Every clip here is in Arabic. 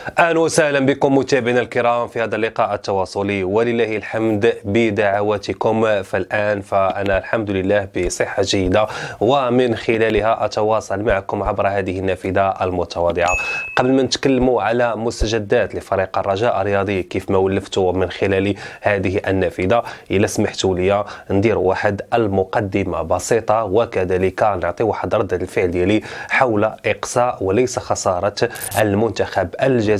أهلا وسهلا بكم متابعينا الكرام في هذا اللقاء التواصلي، ولله الحمد بدعواتكم. فأنا الحمد لله بصحة جيدة، ومن خلالها أتواصل معكم عبر هذه النافذة المتواضعة. قبل ما نتكلموا على مستجدات لفريق الرجاء الرياضي كيف ما ولفتوا من خلال هذه النافذة، إلا سمحتوا لي ندير واحد المقدمة بسيطة، وكذلك نعطي واحد ردة الفعل ديالي حول إقصاء وليس خسارة المنتخب الجزائري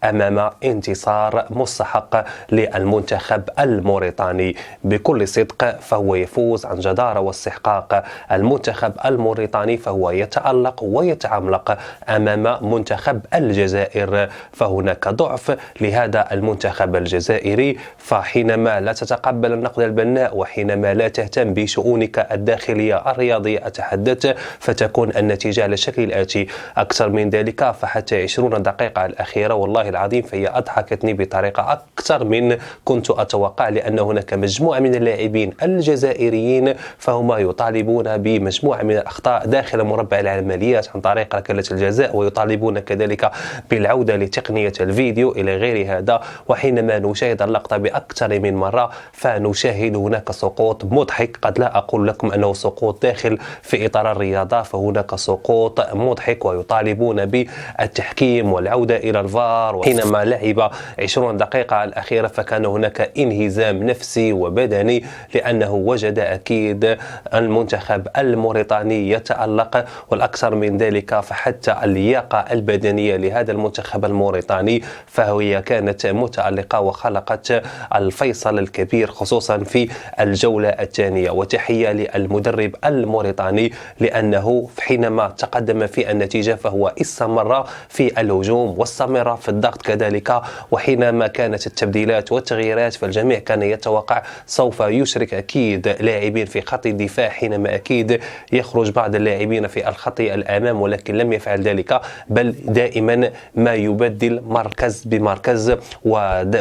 أمام انتصار مستحق للمنتخب الموريتاني. بكل صدق فهو يفوز عن جدارة واستحقاق. المنتخب الموريتاني فهو يتألق ويتعملق أمام منتخب الجزائر، فهناك ضعف لهذا المنتخب الجزائري. فحينما لا تتقبل النقد البناء، وحينما لا تهتم بشؤونك الداخلية الرياضية أتحدث، فتكون النتيجة على الشكل الآتي. أكثر من ذلك، فحتى 20 دقيقة الأخيرة والله العظيم فهي أضحكتني بطريقة أكثر من كنت أتوقع، لأن هناك مجموعة من اللاعبين الجزائريين فهم يطالبون بمجموعة من الأخطاء داخل مربع العمليات عن طريق ركلة الجزاء، ويطالبون كذلك بالعودة لتقنية الفيديو إلى غير هذا. وحينما نشاهد اللقطة بأكثر من مرة فنشاهد هناك سقوط مضحك، قد لا أقول لكم أنه سقوط داخل في إطار الرياضة، فهناك سقوط مضحك ويطالبون بالتحكيم والعودة إلى الفار. وحينما لعب 20 دقيقة الأخيرة فكان هناك انهزام نفسي وبدني، لأنه وجد أكيد المنتخب الموريتاني يتألق. والأكثر من ذلك فحتى اللياقة البدنية لهذا المنتخب الموريتاني فهي كانت متألقة، وخلقت الفيصل الكبير خصوصا في الجولة الثانية. وتحية للمدرب الموريتاني، لأنه حينما تقدم في النتيجة فهو استمر في الهجوم واستمر في الضغط كذلك. وحينما كانت التبديلات والتغييرات فالجميع كان يتوقع سوف يشرك أكيد لاعبين في خط الدفاع، حينما أكيد يخرج بعض اللاعبين في الخط الأمام، ولكن لم يفعل ذلك، بل دائما ما يبدل مركز بمركز،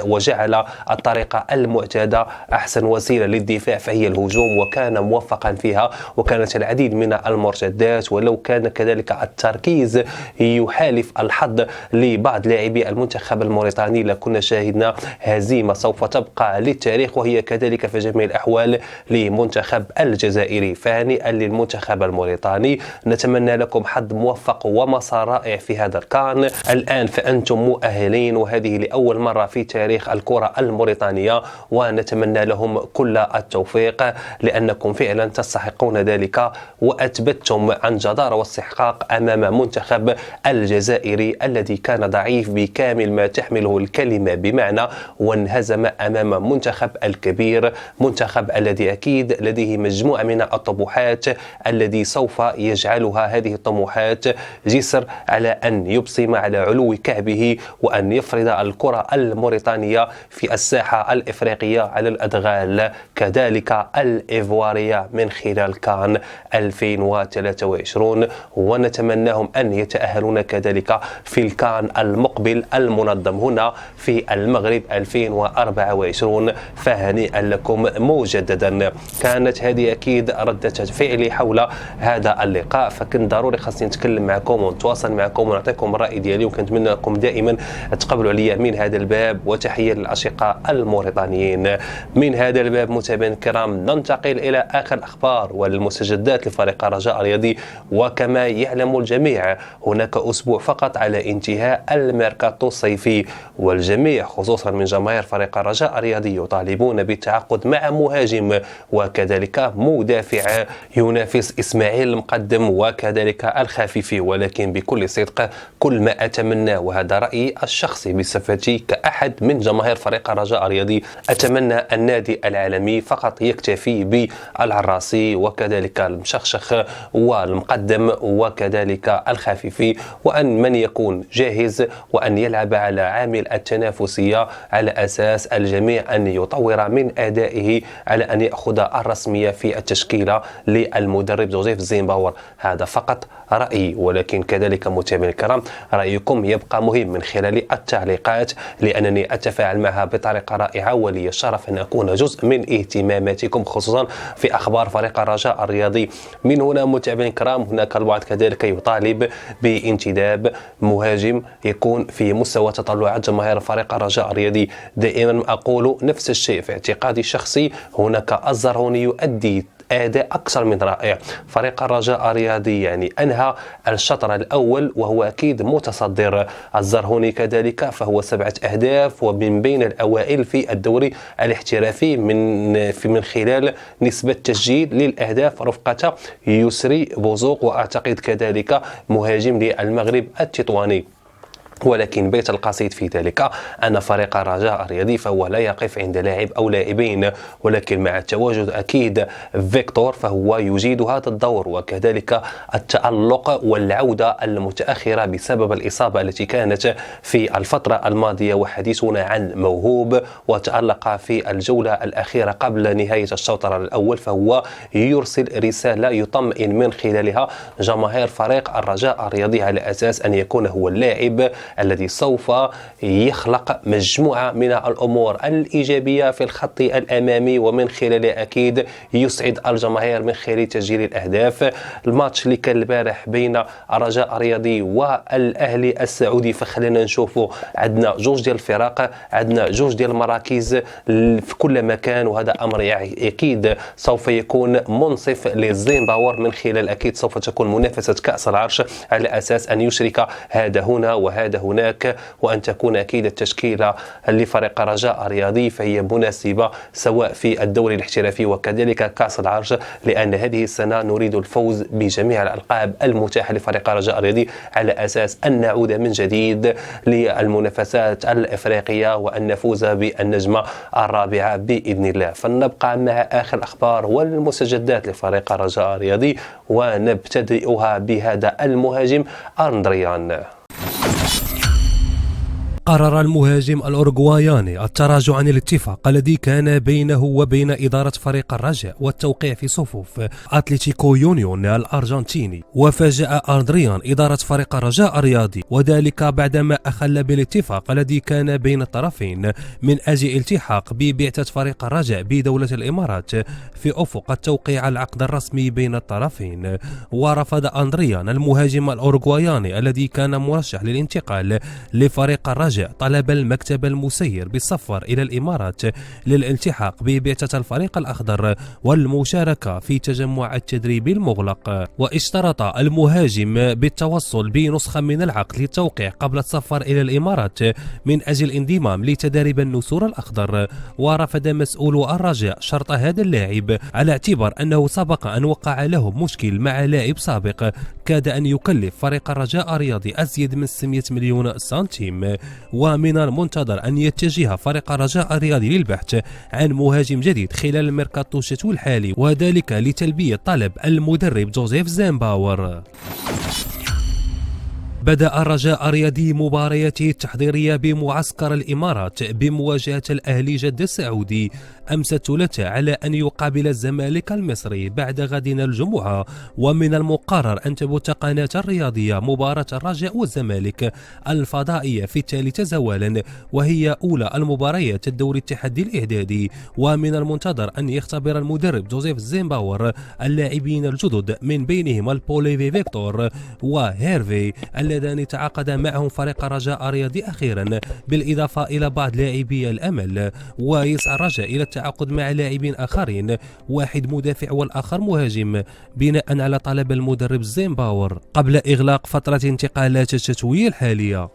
وجعل الطريقة المعتادة أحسن وسيلة للدفاع فهي الهجوم، وكان موفقا فيها. وكانت العديد من المرتدات، ولو كان كذلك التركيز يحالف الحظ لبعض لاعبي المنتخب الموريتاني لكنا شاهدنا هزيمة سوف تبقى للتاريخ، وهي كذلك في جميع الأحوال لمنتخب الجزائري. فهنيئا للمنتخب الموريتاني، نتمنى لكم حظ موفق ومسار رائع في هذا الكان. الآن فأنتم مؤهلين، وهذه لأول مرة في تاريخ الكرة الموريتانية، ونتمنى لهم كل التوفيق، لأنكم فعلا تستحقون ذلك، وأثبتتم عن جدارة واستحقاق أمام منتخب الجزائري الذي كان ضعيف بكامل ما تحمله الكلمة بمعنى، وانهزم أمام منتخب الكبير، منتخب الذي أكيد لديه مجموعة من الطموحات، الذي سوف يجعلها هذه الطموحات جسر على أن يبصم على علو كعبه، وأن يفرض الكرة الموريتانية في الساحة الإفريقية على الأدغال كذلك الإيفوارية من خلال كان 2023. ونتمناهم أن يتأهلون كذلك في الكان المقبل المنظم هنا في المغرب 2024. فهنيئا لكم مجددا. كانت هذه أكيد ردة فعلي حول هذا اللقاء، فكنت ضروري خاصني نتكلم معكم ونتواصل معكم ونعطيكم الرأي ديالي، وكنتمنى لكم دائما تقبلوا عليا من هذا الباب. وتحية للأشقاء الموريتانيين. من هذا الباب متابعينا الكرام ننتقل إلى آخر الأخبار والمستجدات لفريق الرجاء الرياضي. وكما يعلم الجميع هناك أسبوع فقط على انتهاء الميركاتو الصيفي، والجميع خصوصا من جماهير فريق الرجاء الرياضي يطالبون بالتعاقد مع مهاجم وكذلك مدافع ينافس إسماعيل المقدم وكذلك الخفيفي. ولكن بكل صدق كل ما أتمنى، وهذا رأيي الشخصي بصفتي كأحد من جماهير فريق الرجاء الرياضي، أتمنى النادي العالمي فقط يكتفي بالعراسي وكذلك المشخشخ والمقدم وكذلك الخفيفي، وأن من يكون جاهز وأن يلعب على عامل التنافسية على أساس الجميع أن يطور من أدائه، على أن يأخذ الرسمية في التشكيلة للمدرب جوزيف زيمباور. هذا فقط رأيي، ولكن كذلك متابعينا الكرام رأيكم يبقى مهم من خلال التعليقات، لأنني أتفاعل معها بطريقة رائعة، ولي الشرف أن أكون جزء من اهتماماتكم خصوصا في أخبار فريق الرجاء الرياضي. من هنا متابعينا الكرام هناك البعض كذلك يطالب بانتداب مهاجم يكون في مستوى تطلعات جماهير فريق الرجاء الرياضي. دائما أقول نفس الشيء في اعتقادي الشخصي، هناك الزرهوني يؤدي أداء أكثر من رائع. فريق الرجاء الرياضي يعني أنهى الشطر الأول وهو أكيد متصدر. الزرهوني كذلك فهو 7 أهداف ومن بين الأوائل في الدوري الاحترافي من خلال نسبة تسجيل للأهداف رفقة يسري بوزوق، وأعتقد كذلك مهاجم للمغرب التطواني. ولكن بيت القصيد في ذلك أن فريق الرجاء الرياضي فهو لا يقف عند لاعب أو لاعبين، ولكن مع التواجد أكيد فيكتور فهو يجيد هذا الدور، وكذلك التألق والعودة المتأخرة بسبب الإصابة التي كانت في الفترة الماضية. وحديثنا عن موهوب وتألق في الجولة الأخيرة قبل نهاية الشوطر الأول، فهو يرسل رسالة يطمئن من خلالها جماهير فريق الرجاء الرياضي على أساس أن يكون هو اللاعب الذي سوف يخلق مجموعة من الأمور الإيجابية في الخط الأمامي، ومن خلاله أكيد يسعد الجماهير من خلال تسجيل الأهداف. الماتش اللي كان البارح بين الرجاء الرياضي والأهلي السعودي، فخلينا نشوفوا عندنا 2 ديال الفرق، عندنا 2 ديال المراكز في كل مكان، وهذا أمر أكيد سوف يكون منصف للزيمباور، من خلال أكيد سوف تكون منافسة كأس العرش على أساس أن يشرك هذا هنا وهذا هناك، وأن تكون أكيد التشكيلة لفريق الرجاء الرياضي فهي مناسبة سواء في الدوري الاحترافي وكذلك كأس العرش، لأن هذه السنة نريد الفوز بجميع الألقاب المتاحة لفريق الرجاء الرياضي على أساس أن نعود من جديد للمنافسات الإفريقية وأن نفوز بالنجمة الرابعة بإذن الله. فلنبقى مع آخر الأخبار والمستجدات لفريق الرجاء الرياضي، ونبتدئها بهذا المهاجم أندريان. قرر المهاجم الأورغواياني التراجع عن الاتفاق الذي كان بينه وبين إدارة فريق الرجاء والتوقيع في صفوف أتلتيكو يونيون الأرجنتيني. وفاجأ أندريان إدارة فريق الرجاء الرياضي، وذلك بعدما أخل بالاتفاق الذي كان بين الطرفين من أجل الالتحاق ببعثة فريق الرجاء بدولة الإمارات في أفق التوقيع العقد الرسمي بين الطرفين. ورفض أندريان المهاجم الأورغواياني الذي كان مرشح للانتقال لفريق الرجاء طلب المكتب المسير بالسفر إلى الإمارات للالتحاق ببعثة الفريق الأخضر والمشاركة في تجمع التدريب المغلق. واشترط المهاجم بالتوصل بنسخة من العقد للتوقيع قبل السفر إلى الإمارات من أجل الانضمام لتدريب النسور الأخضر. ورفض مسؤول الرجاء شرط هذا اللاعب على اعتبار أنه سبق أن وقع له مشكل مع لاعب سابق كاد أن يكلف فريق الرجاء الرياضي أزيد من 600 مليون سنتيم. ومن المنتظر أن يتجه فريق الرجاء الرياضي للبحث عن مهاجم جديد خلال الميركاتو الشتوي الحالي، وذلك لتلبية طلب المدرب جوزيف زيمباور. بدأ الرجاء الرياضي مبارياته التحضيرية بمعسكر الإمارات بمواجهة الأهلي جدة السعودي أمس الثلاثاء على أن يقابل الزمالك المصري بعد غد الجمعة. ومن المقرر أن تبث قناة الرياضية مباراة الرجاء والزمالك الفضائية في الثالثة زوالا، وهي أولى المباريات الدوري التحدي الإعدادي. ومن المنتظر أن يختبر المدرب جوزيف زيمباور اللاعبين الجدد من بينهم البوليفي فيكتور وهيرفي اللذان تعاقد معهم فريق الرجاء الرياضي أخيرا، بالإضافة إلى بعض لاعبي الأمل. ويسعى الرجاء إلى التعاقد مع لاعبين آخرين، واحد مدافع والآخر مهاجم، بناء على طلب المدرب زيمباور قبل إغلاق فترة انتقالات الشتوية الحالية.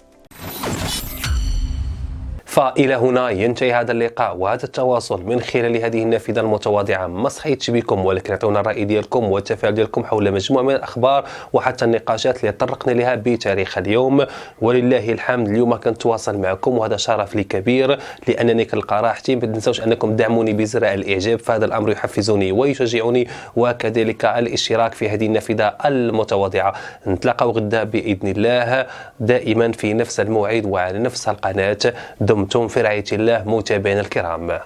فإلى هنا ينتهي هذا اللقاء وهذا التواصل من خلال هذه النافذة المتواضعة. ما صحيتش بكم، ولكن اعطونا الرأي ديالكم والتفاعل ديالكم حول مجموعة من الأخبار وحتى النقاشات اللي طرقنا لها بتاريخ اليوم. ولله الحمد اليوم كنتواصل معكم وهذا شرف لي كبير لأنني كنلقى راحتي. ما تنسوش أنكم دعموني بزر الإعجاب، فهذا الأمر يحفزني ويشجعني، وكذلك الاشتراك في هذه النافذة المتواضعة. نتلاقاو غدا بإذن الله دائما في نفس الموعد وعلى نفس القناة. دمتم في رعاية الله متابعينا الكرام.